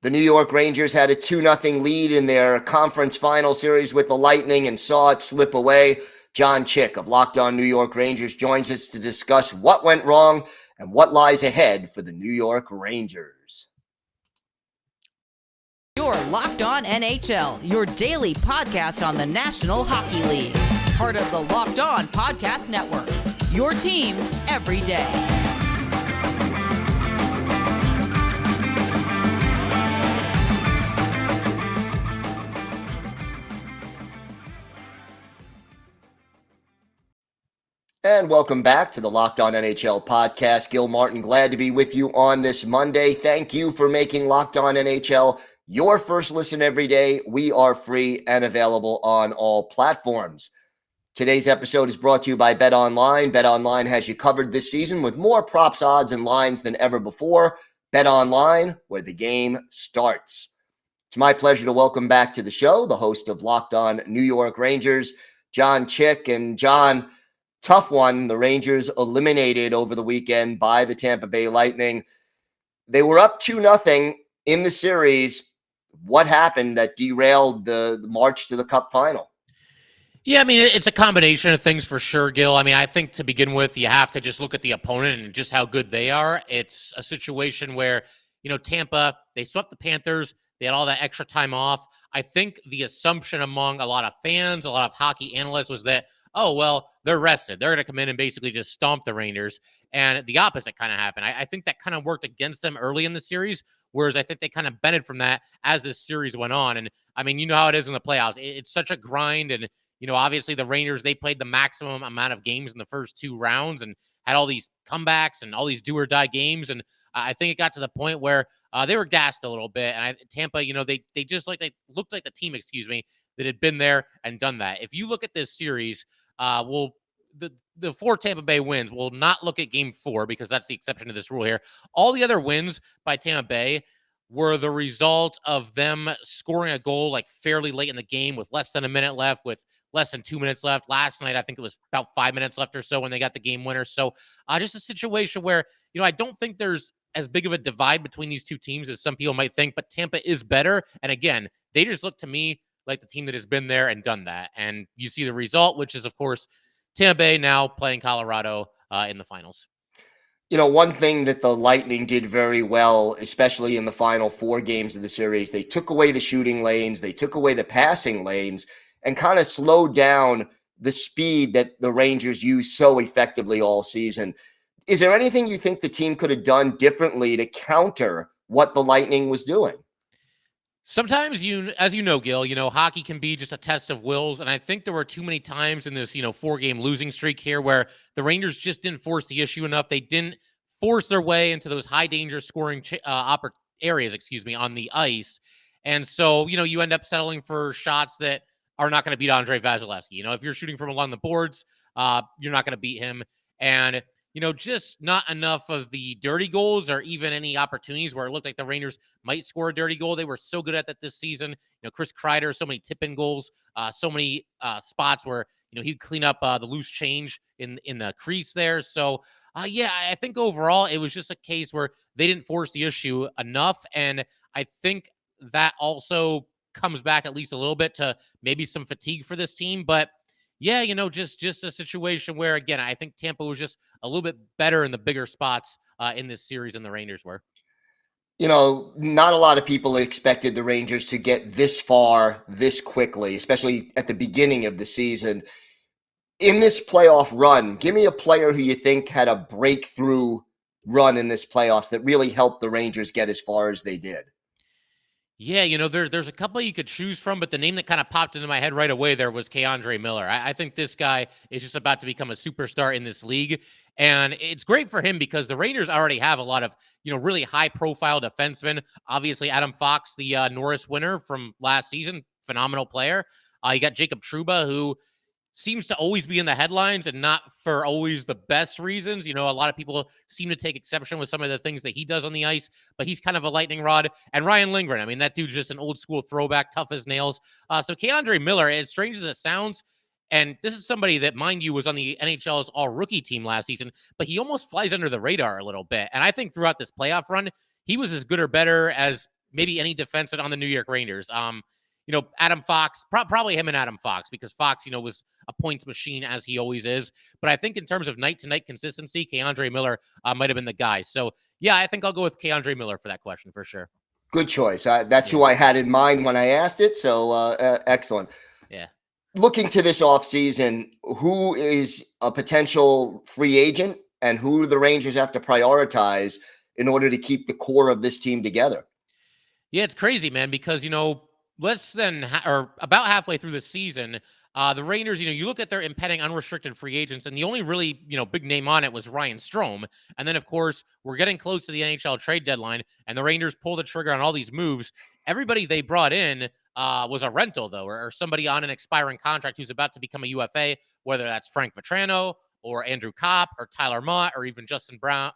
The New York Rangers had a 2-0 lead in their conference final series with the Lightning and saw it slip away. John Chik of Locked On New York Rangers joins us to discuss what went wrong and what lies ahead for the New York Rangers. You're Locked On NHL, your daily podcast on the National Hockey League. Part of the Locked On Podcast Network, your team every day. And welcome back to the Locked On NHL Podcast. Gil Martin, glad to be with you on this Monday. Thank you for making Locked On NHL your first listen every day. We are free and available on all platforms. Today's episode is brought to you by BetOnline. BetOnline has you covered this season with more props, odds, and lines than ever before. BetOnline, where the game starts. It's my pleasure to welcome back to the show the host of Locked On New York Rangers, John Chik. And John, tough one. The Rangers eliminated over the weekend by the Tampa Bay Lightning. They were up 2-0 in the series. What happened that derailed the march to the Cup final? Yeah, I mean, it's a combination of things for sure, Gil. I mean, I think to begin with, you have to just look at the opponent and just how good they are. It's a situation where, Tampa, they swept the Panthers. They had all that extra time off. I think the assumption among a lot of fans, a lot of hockey analysts was that, oh, well, they're rested. They're going to come in and basically just stomp the Rangers. And the opposite kind of happened. I think that kind of worked against them early in the series, whereas I think they kind of benefited from that as this series went on. And, I mean, you know how it is in the playoffs. It's such a grind. And, obviously the Rangers, they played the maximum amount of games in the first two rounds and had all these comebacks and all these do-or-die games. And I think it got to the point where they were gassed a little bit. And Tampa, they looked like the team, that had been there and done that. If you look at this series, the four Tampa Bay wins, will not look at game 4 because that's the exception to this rule here. All the other wins by Tampa Bay were the result of them scoring a goal like fairly late in the game with less than a minute left, with less than 2 minutes left. Last night, I think it was about 5 minutes left or so when they got the game winner. So just a situation where, I don't think there's as big of a divide between these two teams as some people might think, but Tampa is better. And again, they just look to me like the team that has been there and done that. And you see the result, which is, of course, Tampa Bay now playing Colorado in the finals. One thing that the Lightning did very well, especially in the final 4 games of the series, they took away the shooting lanes, they took away the passing lanes, and kind of slowed down the speed that the Rangers used so effectively all season. Is there anything you think the team could have done differently to counter what the Lightning was doing? Sometimes, as you know, Gil, hockey can be just a test of wills. And I think there were too many times in this, 4-game losing streak here where the Rangers just didn't force the issue enough. They didn't force their way into those high danger scoring areas, on the ice. And so, you end up settling for shots that are not going to beat Andrei Vasilevskiy. If you're shooting from along the boards, you're not going to beat him. And just not enough of the dirty goals or even any opportunities where it looked like the Rangers might score a dirty goal. They were so good at that this season. Chris Kreider, so many tip-in goals, so many spots where, he'd clean up the loose change in the crease there. So, I think overall it was just a case where they didn't force the issue enough. And I think that also comes back at least a little bit to maybe some fatigue for this team. But yeah, just a situation where, again, I think Tampa was just a little bit better in the bigger spots in this series than the Rangers were. Not a lot of people expected the Rangers to get this far this quickly, especially at the beginning of the season. In this playoff run, give me a player who you think had a breakthrough run in this playoffs that really helped the Rangers get as far as they did. Yeah, there's a couple you could choose from, but the name that kind of popped into my head right away there was K'Andre Miller. I think this guy is just about to become a superstar in this league, and it's great for him because the Rangers already have a lot of, really high-profile defensemen. Obviously, Adam Fox, the Norris winner from last season, phenomenal player. You got Jacob Trouba, who seems to always be in the headlines and not for always the best reasons. A lot of people seem to take exception with some of the things that he does on the ice, but he's kind of a lightning rod. And Ryan Lindgren, I mean, that dude's just an old school throwback, tough as nails. So K'Andre Miller, as strange as it sounds, and this is somebody that, mind you, was on the NHL's all-rookie team last season, but he almost flies under the radar a little bit. And I think throughout this playoff run, he was as good or better as maybe any defenseman on the New York Rangers. Adam Fox, probably him and Adam Fox, because Fox, was a points machine as he always is. But I think in terms of night-to-night consistency, K'Andre Miller might have been the guy. So, yeah, I think I'll go with K'Andre Miller for that question for sure. Good choice. That's who I had in mind when I asked it. So excellent. Yeah. Looking to this offseason, who is a potential free agent and who do the Rangers have to prioritize in order to keep the core of this team together? Yeah, it's crazy, man, because, less than or about halfway through the season, the Rangers, you look at their impending unrestricted free agents, and the only really, big name on it was Ryan Strome. And then, of course, we're getting close to the NHL trade deadline, and the Rangers pull the trigger on all these moves. Everybody they brought in was a rental, though, or somebody on an expiring contract who's about to become a UFA, whether that's Frank Vatrano or Andrew Kopp or Tyler Mott or even Justin Braun,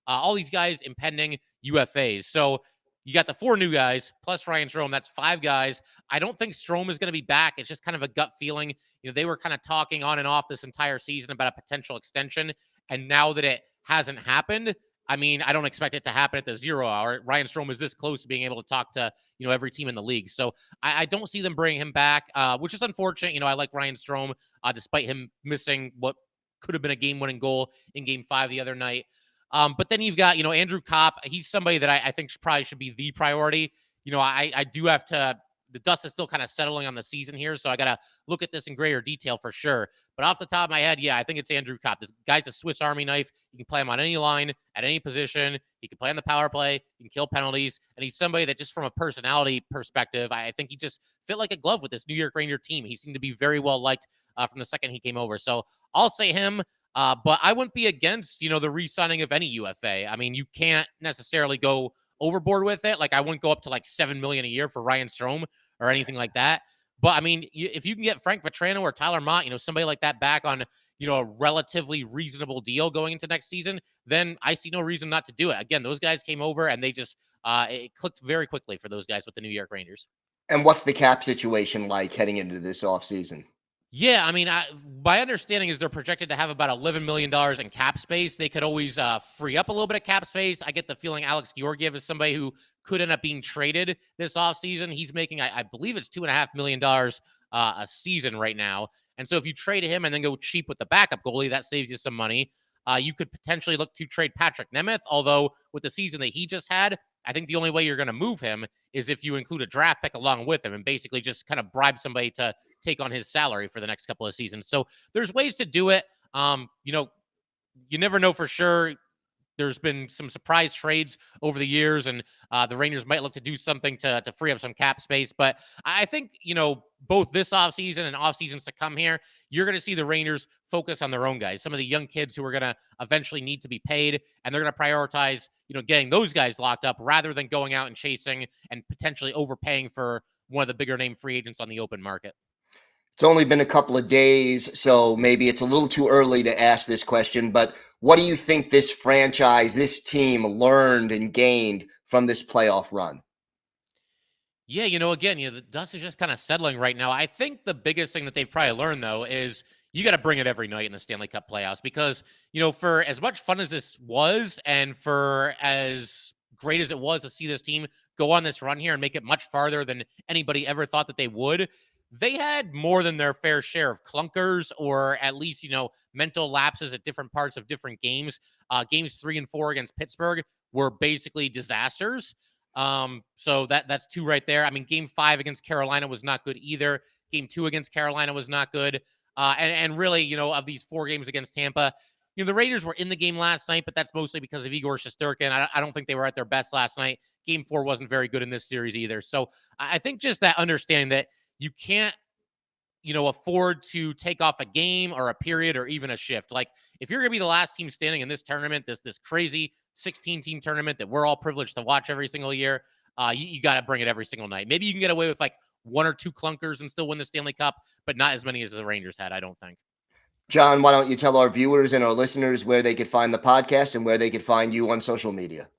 all these guys impending UFAs. So you got the 4 new guys plus Ryan Strome. That's 5 guys. I don't think Strome is going to be back. It's just kind of a gut feeling. They were kind of talking on and off this entire season about a potential extension. And now that it hasn't happened, I mean, I don't expect it to happen at the 0 hour. Ryan Strome is this close to being able to talk to, every team in the league. So I don't see them bringing him back, which is unfortunate. I like Ryan Strome, despite him missing what could have been a game-winning goal in Game 5 the other night. But then you've got, Andrew Kopp. He's somebody that I think probably should be the priority. I do have to, the dust is still kind of settling on the season here, so I got to look at this in greater detail for sure. But off the top of my head, yeah, I think it's Andrew Kopp. This guy's a Swiss Army knife. You can play him on any line, at any position. He can play on the power play. He can kill penalties. And he's somebody that just from a personality perspective, I think he just fit like a glove with this New York Ranger team. He seemed to be very well liked from the second he came over. So I'll say him. But I wouldn't be against, the re-signing of any UFA. I mean, you can't necessarily go overboard with it. Like, I wouldn't go up to like $7 million a year for Ryan Strome or anything like that. But I mean, if you can get Frank Vatrano or Tyler Mott, somebody like that back on, a relatively reasonable deal going into next season, then I see no reason not to do it. Again, those guys came over and they just, it clicked very quickly for those guys with the New York Rangers. And what's the cap situation like heading into this offseason? Yeah, I mean, my understanding is they're projected to have about $11 million in cap space. They could always free up a little bit of cap space. I get the feeling Alex Georgiev is somebody who could end up being traded this offseason. He's making, I believe it's $2.5 million a season right now. And so if you trade him and then go cheap with the backup goalie, that saves you some money. You could potentially look to trade Patrick Nemeth, although with the season that he just had, I think the only way you're going to move him is if you include a draft pick along with him and basically just kind of bribe somebody to take on his salary for the next couple of seasons. So there's ways to do it. You never know for sure. There's been some surprise trades over the years, and the Rangers might look to do something to free up some cap space. But I think, both this offseason and offseasons to come here, you're going to see the Rangers focus on their own guys, some of the young kids who are going to eventually need to be paid, and they're going to prioritize, getting those guys locked up rather than going out and chasing and potentially overpaying for one of the bigger name free agents on the open market. It's only been a couple of days, so maybe it's a little too early to ask this question, but what do you think this franchise, this team learned and gained from this playoff run? Yeah, again, the dust is just kind of settling right now. I think the biggest thing that they've probably learned, though, is you got to bring it every night in the Stanley Cup playoffs because, for as much fun as this was and for as great as it was to see this team go on this run here and make it much farther than anybody ever thought that they would, they had more than their fair share of clunkers or at least, mental lapses at different parts of different games. Games 3 and 4 against Pittsburgh were basically disasters. So that's 2 right there. I mean, Game 5 against Carolina was not good either. Game 2 against Carolina was not good. And really, of these 4 games against Tampa, the Raiders were in the game last night, but that's mostly because of Igor Shesterkin. I don't think they were at their best last night. Game 4 wasn't very good in this series either. So I think just that understanding that you can't, afford to take off a game or a period or even a shift. Like, if you're going to be the last team standing in this tournament, this crazy 16-team tournament that we're all privileged to watch every single year, you got to bring it every single night. Maybe you can get away with like 1 or 2 clunkers and still win the Stanley Cup, but not as many as the Rangers had, I don't think. John, why don't you tell our viewers and our listeners where they could find the podcast and where they could find you on social media?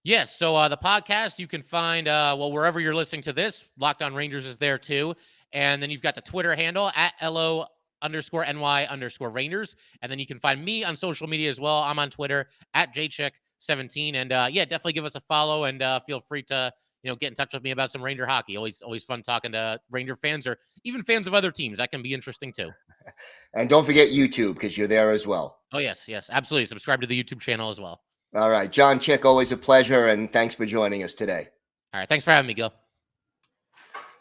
Yes. So the podcast you can find, wherever you're listening to this, Locked On Rangers is there too. And then you've got the Twitter handle at LO_NY_Rangers. And then you can find me on social media as well. I'm on Twitter at JChik 17. And yeah, definitely give us a follow and feel free to, get in touch with me about some Ranger hockey. Always fun talking to Ranger fans or even fans of other teams. That can be interesting too. And don't forget YouTube, because you're there as well. Oh, yes, absolutely. Subscribe to the YouTube channel as well. All right. John, Chik, always a pleasure, and thanks for joining us today. All right. Thanks for having me, Gil.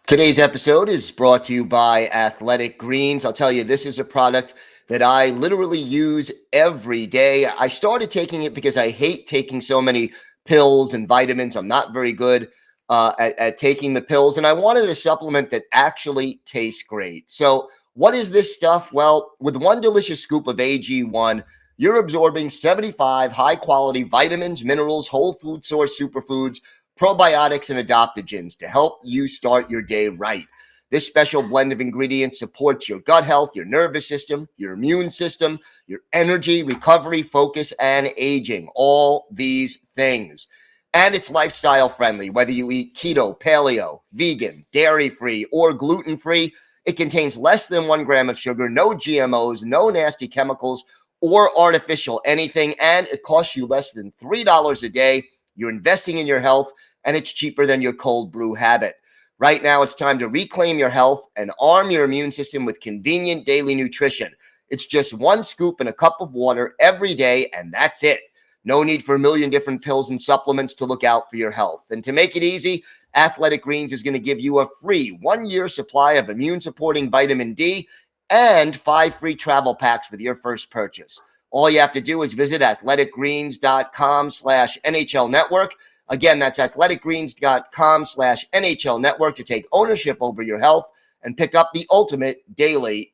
Today's episode is brought to you by Athletic Greens. I'll tell you, this is a product that I literally use every day. I started taking it because I hate taking so many pills and vitamins. I'm not very good at taking the pills, and I wanted a supplement that actually tastes great. So what is this stuff? Well, with one delicious scoop of AG1, you're absorbing 75 high-quality vitamins, minerals, whole food source superfoods, probiotics, and adaptogens to help you start your day right. This special blend of ingredients supports your gut health, your nervous system, your immune system, your energy, recovery, focus, and aging. All these things. And it's lifestyle friendly, whether you eat keto, paleo, vegan, dairy-free, or gluten-free. It contains less than 1 gram of sugar, no GMOs, no nasty chemicals, or artificial anything, and it costs you less than $3 a day. You're investing in your health, and it's cheaper than your cold brew habit. Right now, it's time to reclaim your health and arm your immune system with convenient daily nutrition. It's just 1 scoop in a cup of water every day, and that's it. No need for a million different pills and supplements to look out for your health. And to make it easy, Athletic Greens is going to give you a free 1-year supply of immune-supporting vitamin D and 5 free travel packs with your first purchase. All you have to do is visit athleticgreens.com/NHL Network. Again, that's athleticgreens.com/NHL Network to take ownership over your health and pick up the ultimate daily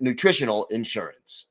nutritional insurance.